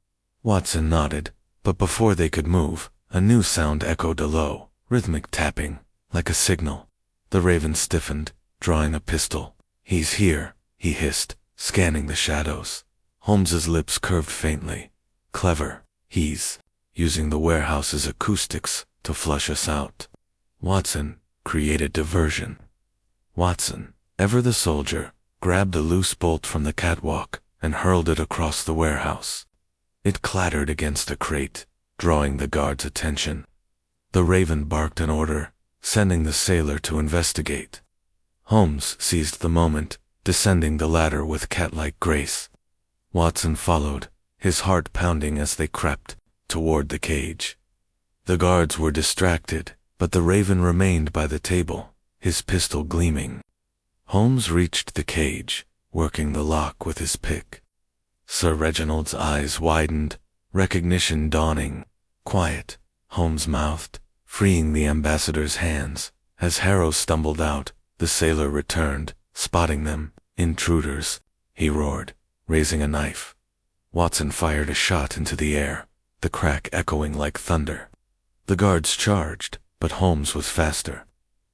Watson nodded, but before they could move, a new sound echoed, a low, rhythmic tapping, like a signal. The Raven stiffened, drawing a pistol. "He's here," he hissed, scanning the shadows. Holmes's lips curved faintly. "Clever. He's using the warehouse's acoustics to flush us out." Watson created diversion. Watson, ever the soldier, grabbed a loose bolt from the catwalk and hurled it across the warehouse. It clattered against a crate, drawing the guard's attention. The Raven barked an order, sending the sailor to investigate. Holmes seized the moment, descending the ladder with cat-like grace. Watson followed, his heart pounding as they crept toward the cage. The guards were distracted, but the Raven remained by the table, his pistol gleaming. Holmes reached the cage, working the lock with his pick. Sir Reginald's eyes widened, recognition dawning. "Quiet," Holmes mouthed, freeing the ambassador's hands. As Harrow stumbled out, the sailor returned, spotting them. "Intruders," he roared, raising a knife. Watson fired a shot into the air, the crack echoing like thunder. The guards charged, but Holmes was faster,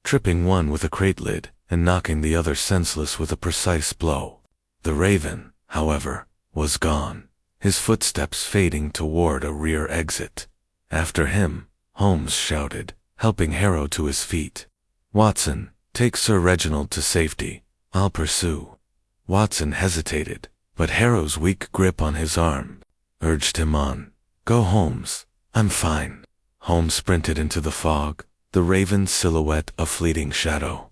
tripping one with a crate lid and knocking the other senseless with a precise blow. The Raven, however, was gone, his footsteps fading toward a rear exit. After him, Holmes shouted, helping Harrow to his feet. "Watson, take Sir Reginald to safety. I'll pursue." Watson hesitated, but Harrow's weak grip on his arm urged him on. "Go, Holmes. I'm fine." Holmes sprinted into the fog, the Raven's silhouette a fleeting shadow.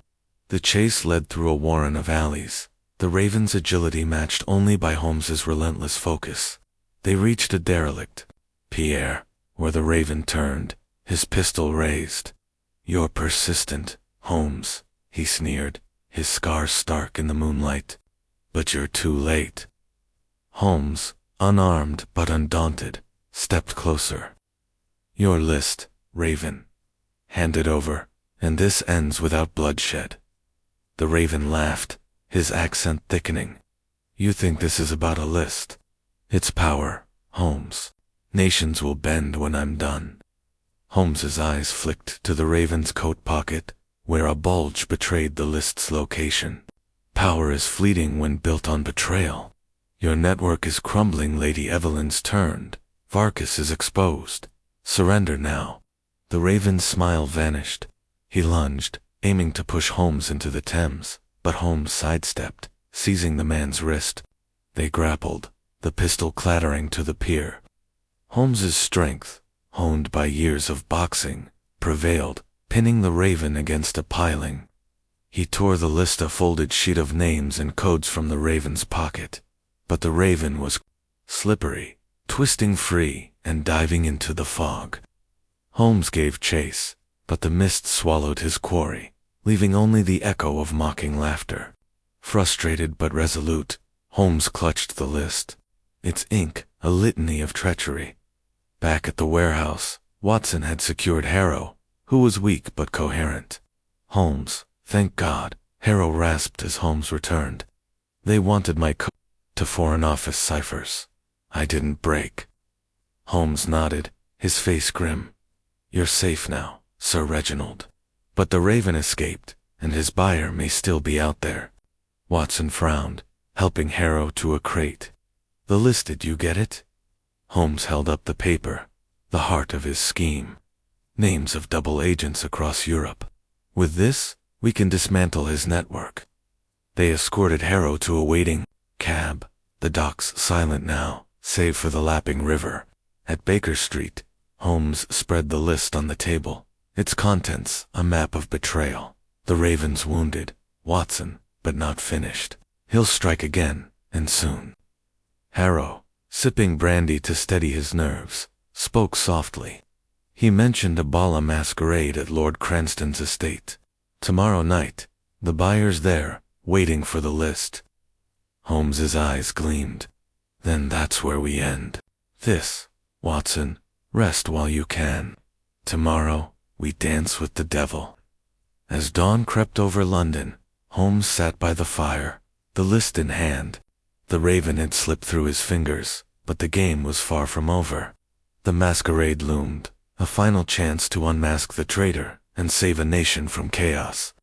The chase led through a warren of alleys, the Raven's agility matched only by Holmes's relentless focus. They reached a derelict, Pierre, where the Raven turned, his pistol raised. "You're persistent, Holmes," he sneered, his scars stark in the moonlight. "But you're too late." Holmes, unarmed but undaunted, stepped closer. Your list, Raven. Hand it over, and this ends without bloodshed. The Raven laughed, his accent thickening. You think this is about a list? It's power, Holmes. Nations will bend when I'm done. Holmes's eyes flicked to the Raven's coat pocket, where a bulge betrayed the list's location. Power is fleeting when built on betrayal. Your network is crumbling, Lady Evelyn's turned. Vargas is exposed. Surrender now. The Raven's smile vanished. He lunged, aiming to push Holmes into the Thames, but Holmes sidestepped, seizing the man's wrist. They grappled, the pistol clattering to the pier. Holmes's strength, honed by years of boxing, prevailed, pinning the Raven against a piling. He tore the list, a folded sheet of names and codes, from the Raven's pocket. But the Raven was slippery, twisting free and diving into the fog. Holmes gave chase, but the mist swallowed his quarry, leaving only the echo of mocking laughter. Frustrated but resolute, Holmes clutched the list. Its ink, a litany of treachery. Back at the warehouse, Watson had secured Harrow, who was weak but coherent. Holmes, thank God, Harrow rasped as Holmes returned. They wanted my to Foreign Office ciphers. I didn't break. Holmes nodded, his face grim. You're safe now, Sir Reginald. But the Raven escaped, and his buyer may still be out there. Watson frowned, helping Harrow to a crate. The list, did you get it? Holmes held up the paper, the heart of his scheme. Names of double agents across Europe. With this, we can dismantle his network. They escorted Harrow to a waiting cab, the docks silent now, save for the lapping river. At Baker Street, Holmes spread the list on the table. Its contents, a map of betrayal. The Raven's wounded, Watson, but not finished. He'll strike again, and soon. Harrow, sipping brandy to steady his nerves, spoke softly. He mentioned a ball, masquerade at Lord Cranston's estate. Tomorrow night, the buyer's there, waiting for the list. Holmes's eyes gleamed. Then that's where we end. This, Watson, rest while you can. Tomorrow, we dance with the devil. As dawn crept over London, Holmes sat by the fire, the list in hand. The Raven had slipped through his fingers, but the game was far from over. The masquerade loomed, a final chance to unmask the traitor and save a nation from chaos.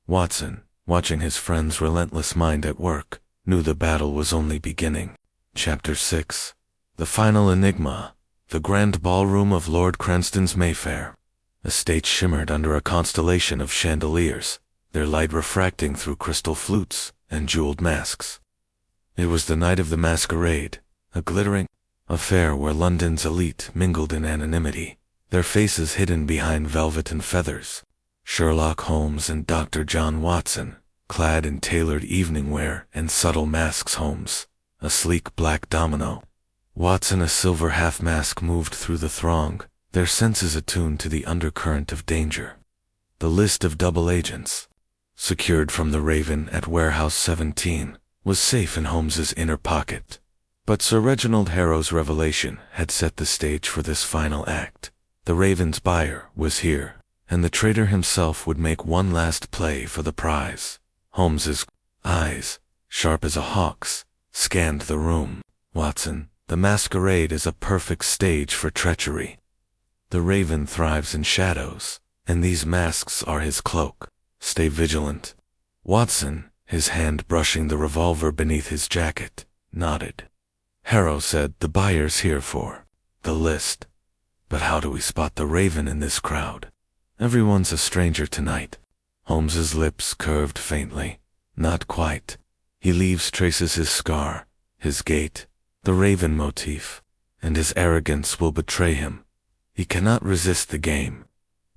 Watson, watching his friend's relentless mind at work, knew the battle was only beginning. Chapter 6. The final enigma. The grand ballroom of Lord Cranston's Mayfair. The stage shimmered under a constellation of chandeliers, their light refracting through crystal flutes and jeweled masks. It was the night of the masquerade, a glittering affair where London's elite mingled in anonymity, their faces hidden behind velvet and feathers. Sherlock Holmes and Dr. John Watson, clad in tailored evening wear and subtle masks. Holmes, a sleek black domino. Watson, a silver half-mask, moved through the throng, their senses attuned to the undercurrent of danger. The list of double agents, secured from the Raven at Warehouse 17, was safe in Holmes's inner pocket. But Sir Reginald Harrow's revelation had set the stage for this final act. The Raven's buyer was here, and the traitor himself would make one last play for the prize. Holmes's eyes, sharp as a hawk's, scanned the room. Watson, the masquerade is a perfect stage for treachery. The Raven thrives in shadows, and these masks are his cloak. Stay vigilant. Watson, his hand brushing the revolver beneath his jacket, nodded. Harrow said, the buyer's here for the list. But how do we spot the Raven in this crowd? Everyone's a stranger tonight. Holmes's lips curved faintly. Not quite. He leaves traces, his scar, his gait, the Raven motif, and his arrogance will betray him. He cannot resist the game.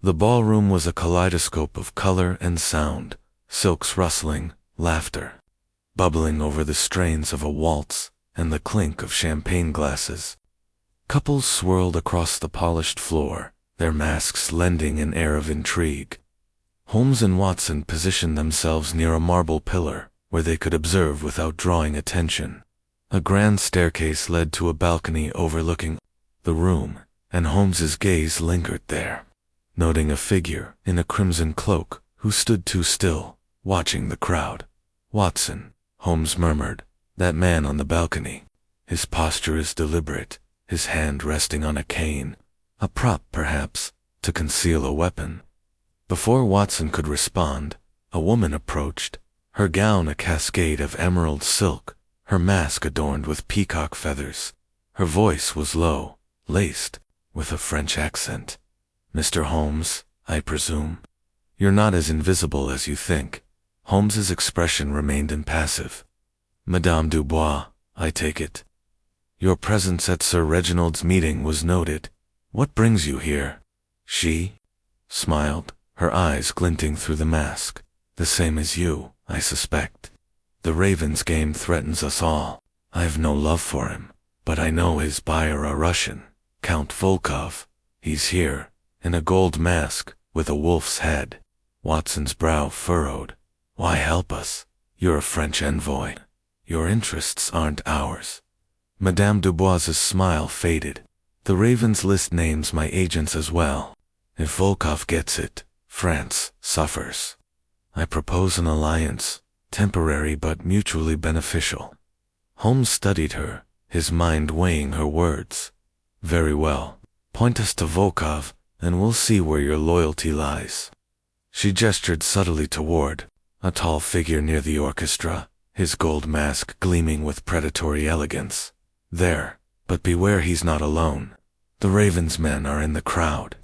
The ballroom was a kaleidoscope of color and sound, silks rustling, laughter, bubbling over the strains of a waltz and the clink of champagne glasses. Couples swirled across the polished floor, their masks lending an air of intrigue. Holmes and Watson positioned themselves near a marble pillar, where they could observe without drawing attention. A grand staircase led to a balcony overlooking the room, and Holmes's gaze lingered there, noting a figure in a crimson cloak who stood too still, watching the crowd. "Watson," Holmes murmured, "that man on the balcony. His posture is deliberate, his hand resting on a cane, a prop perhaps, to conceal a weapon." Before Watson could respond, a woman approached, her gown a cascade of emerald silk, her mask adorned with peacock feathers. Her voice was low, laced, with a French accent. "Mr. Holmes, I presume? You're not as invisible as you think." Holmes's expression remained impassive. "Madame Dubois, I take it. Your presence at Sir Reginald's meeting was noted. What brings you here?" She smiled, her eyes glinting through the mask. "The same as you, I suspect. The Raven's game threatens us all. I've no love for him, but I know his buyer a Russian, Count Volkov. He's here, in a gold mask, with a wolf's head." Watson's brow furrowed. "Why help us? You're a French envoy. Your interests aren't ours." Madame Dubois's smile faded. "The Ravens list names my agents as well. If Volkov gets it, France suffers. I propose an alliance, temporary but mutually beneficial." Holmes studied her, his mind weighing her words. "Very well. Point us to Volkov, and we'll see where your loyalty lies." She gestured subtly toward a tall figure near the orchestra, his gold mask gleaming with predatory elegance. "There, but beware he's not alone. The Raven's men are in the crowd."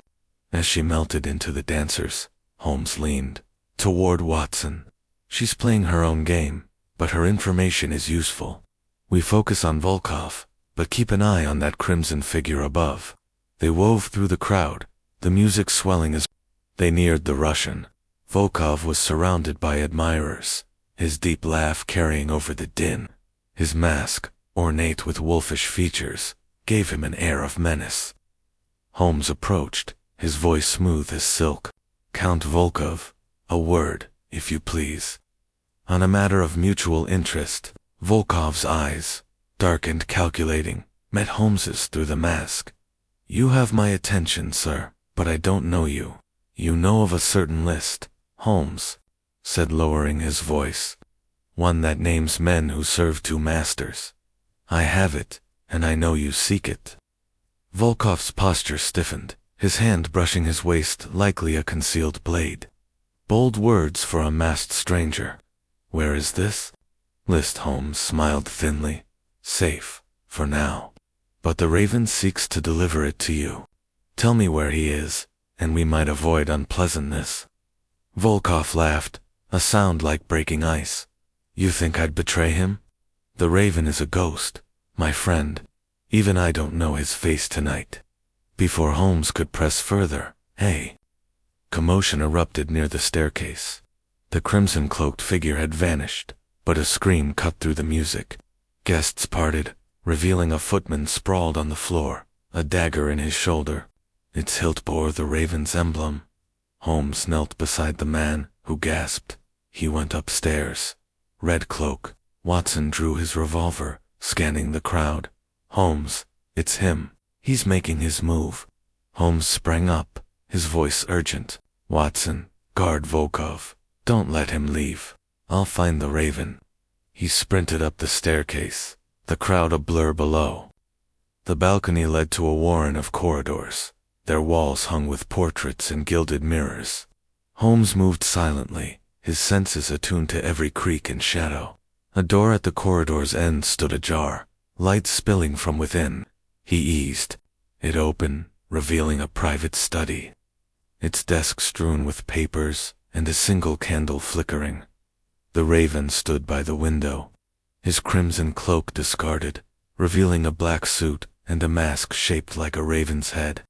As she melted into the dancers, Holmes leaned toward Watson. "She's playing her own game, but her information is useful. We focus on Volkov, but keep an eye on that crimson figure above." They wove through the crowd, the music swelling as they neared the Russian. Volkov was surrounded by admirers, his deep laugh carrying over the din. His mask, ornate with wolfish features, gave him an air of menace. Holmes approached, his voice smooth as silk. "Count Volkov, a word, if you please." On a matter of mutual interest, Volkov's eyes, dark and calculating, met Holmes's through the mask. "You have my attention, sir, but I don't know you." "You know of a certain list, Holmes," said, lowering his voice. "One that names men who serve two masters. I have it, and I know you seek it." Volkov's posture stiffened, his hand brushing his waist, likely a concealed blade. Bold words for a masked stranger. "Where is this list?" Holmes smiled thinly. "Safe, for now. But the Raven seeks to deliver it to you. Tell me where he is, and we might avoid unpleasantness." Volkov laughed, a sound like breaking ice. "You think I'd betray him? The Raven is a ghost, my friend. Even I don't know his face tonight." Before Holmes could press further, commotion erupted near the staircase. The crimson-cloaked figure had vanished, but a scream cut through the music. Guests parted, revealing a footman sprawled on the floor, a dagger in his shoulder. Its hilt bore the Raven's emblem. Holmes knelt beside the man, who gasped. He went upstairs. Red cloak. Watson drew his revolver, scanning the crowd. "Holmes, it's him. He's making his move." Holmes sprang up, his voice urgent. "Watson, guard Volkov. Don't let him leave. I'll find the Raven." He sprinted up the staircase, the crowd a blur below. The balcony led to a warren of corridors, their walls hung with portraits and gilded mirrors. Holmes moved silently, his senses attuned to every creak and shadow. A door at the corridor's end stood ajar, light spilling from within. He eased it open, revealing a private study, its desk strewn with papers and a single candle flickering. The Raven stood by the window, his crimson cloak discarded, revealing a black suit and a mask shaped like a raven's head.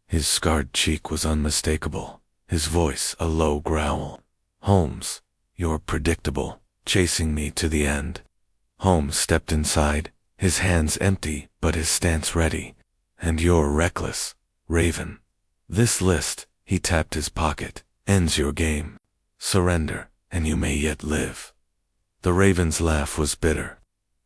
His scarred cheek was unmistakable, his voice a low growl. "Holmes, you're predictable, chasing me to the end." Holmes stepped inside, his hands empty but his stance ready. "And you're reckless, Raven. This list," he tapped his pocket, "ends your game. Surrender, and you may yet live." The Raven's laugh was bitter.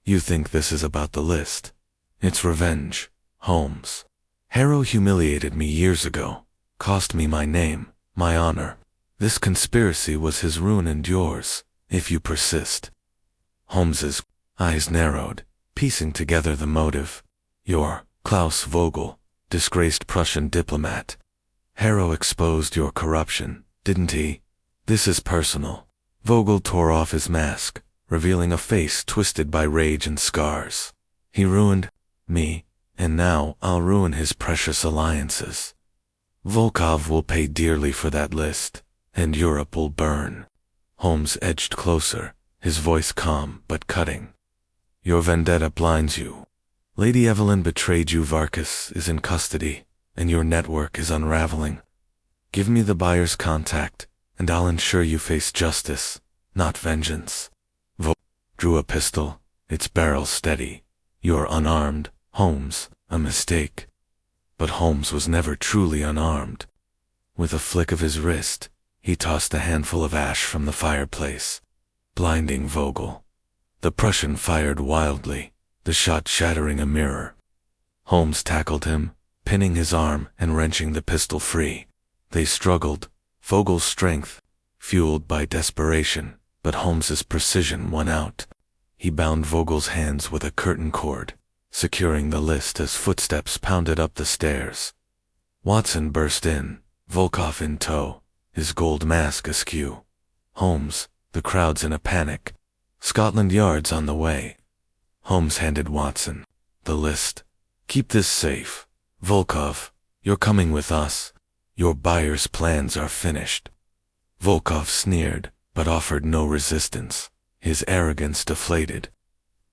You think this is about the list. It's revenge, Holmes. Harrow humiliated me years ago, cost me my name, my honor. This conspiracy was his ruin and yours, if you persist. Holmes's eyes narrowed, piecing together the motive. You're Klaus Vogel, disgraced Prussian diplomat. Harrow exposed your corruption, didn't he? This is personal. Vogel tore off his mask, revealing a face twisted by rage and scars. He ruined me, and now I'll ruin his precious alliances. Volkov will pay dearly for that list, and Europe will burn. Holmes edged closer, his voice calm but cutting. Your vendetta blinds you. Lady Evelyn betrayed you. Vargas is in custody, and your network is unraveling. Give me the buyer's contact, and I'll ensure you face justice, not vengeance. Drew a pistol, its barrel steady. You're unarmed, Holmes, a mistake. But Holmes was never truly unarmed. With a flick of his wrist, he tossed a handful of ash from the fireplace, blinding Vogel. The Prussian fired wildly, the shot shattering a mirror. Holmes tackled him, pinning his arm and wrenching the pistol free. They struggled, Vogel's strength, fueled by desperation, but Holmes's precision won out. He bound Vogel's hands with a curtain cord, securing the list as footsteps pounded up the stairs. Watson burst in, Volkov in tow, his gold mask askew. Holmes, the crowd's in a panic. Scotland Yard's on the way. Holmes handed Watson the list. Keep this safe. Volkov, you're coming with us. Your buyer's plans are finished. Volkov sneered, but offered no resistance, his arrogance deflated.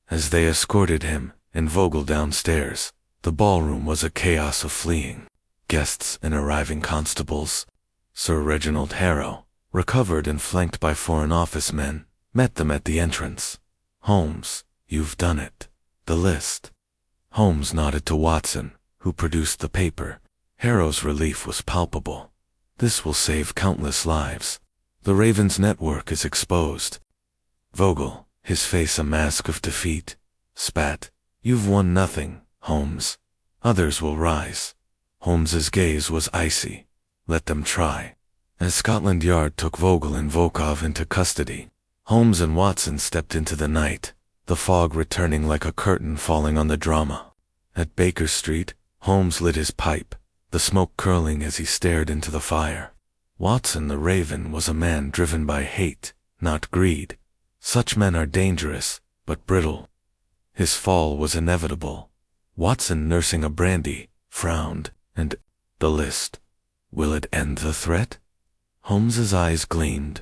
As they escorted him and Vogel downstairs, the ballroom was a chaos of fleeing guests and arriving constables. Sir Reginald Harrow, recovered and flanked by Foreign Office men, met them at the entrance. Holmes, you've done it. The list. Holmes nodded to Watson, who produced the paper. Harrow's relief was palpable. This will save countless lives. The Raven's network is exposed. Vogel, his face a mask of defeat, spat. You've won nothing, Holmes. Others will rise. Holmes's gaze was icy. Let them try. As Scotland Yard took Vogel and Volkov into custody, Holmes and Watson stepped into the night, the fog returning like a curtain falling on the drama. At Baker Street, Holmes lit his pipe, the smoke curling as he stared into the fire. Watson the Raven was a man driven by hate, not greed. Such men are dangerous, but brittle. His fall was inevitable. Watson, nursing a brandy, frowned, and the list. Will it end the threat? Holmes's eyes gleamed.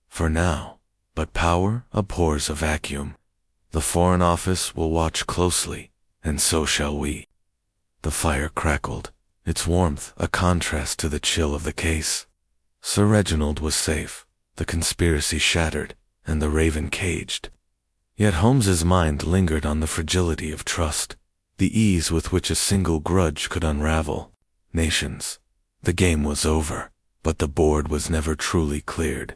For now, but power abhors a vacuum. The Foreign Office will watch closely, and so shall we. The fire crackled, its warmth a contrast to the chill of the case. Sir Reginald was safe, the conspiracy shattered, and the Raven caged. Yet Holmes's mind lingered on the fragility of trust, the ease with which a single grudge could unravel nations. The game was over, but the board was never truly cleared.